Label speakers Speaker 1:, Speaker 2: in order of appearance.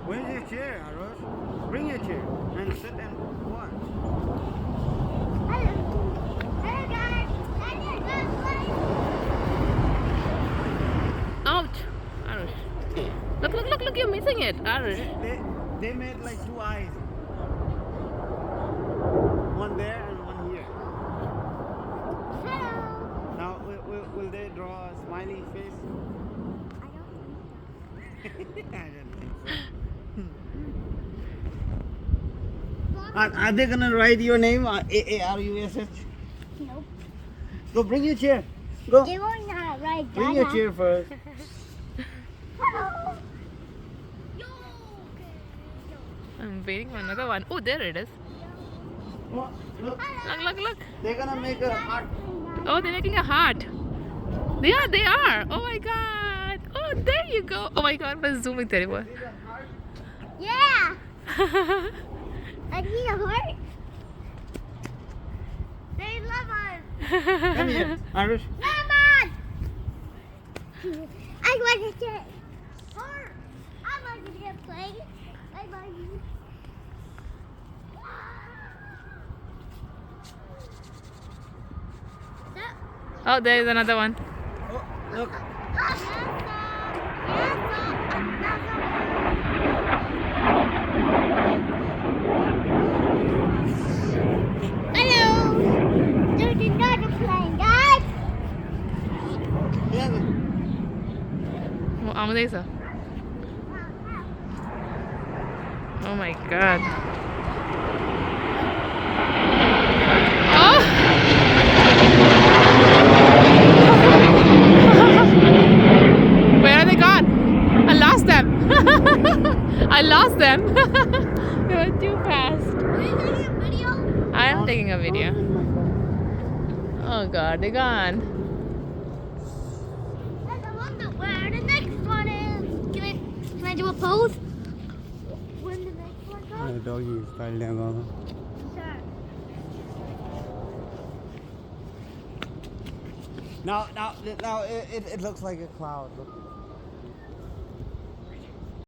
Speaker 1: Where's your chair, Arush? Bring your chair and sit and watch.
Speaker 2: Hello guys.
Speaker 3: Ouch! Arush. Look, you're missing it, Arush.
Speaker 1: They made like two eyes. One there and one here.
Speaker 2: Hello.
Speaker 1: Now, will they draw a smiley face?
Speaker 2: I don't think
Speaker 1: I don't think so.
Speaker 2: so.
Speaker 1: Are they gonna write your name? AARUSH?
Speaker 2: Nope.
Speaker 1: Go bring your chair. Go.
Speaker 2: They won't not right.
Speaker 1: Bring your chair first.
Speaker 2: Hello.
Speaker 3: I'm waiting for another one. Oh, there it is.
Speaker 1: Oh, look,
Speaker 3: Look.
Speaker 1: they're gonna make a heart.
Speaker 3: Oh, they're making a heart. They are. Oh my god. Oh, there you go. Oh my god, I'm zooming terrible.
Speaker 2: Yeah. I need a heart. They love us.
Speaker 1: Come here, Irish.
Speaker 2: Come on. I want to get heart. I want to get playing. I want you.
Speaker 3: Oh, there is another one.
Speaker 1: Oh, look.
Speaker 2: Hello. There's another plane, guys.
Speaker 1: Yeah, look.
Speaker 3: Oh, amu deh isa. Oh my god. Oh! Where are they gone? I lost them. I lost them. They were too fast.
Speaker 2: Are you taking a video?
Speaker 3: I am taking a video. Oh god, they're gone.
Speaker 2: I wonder where the next one is. Can I do a pose? When the next one comes?
Speaker 1: Doggy style down.
Speaker 2: Sure.
Speaker 1: Now, it looks like a cloud. Look.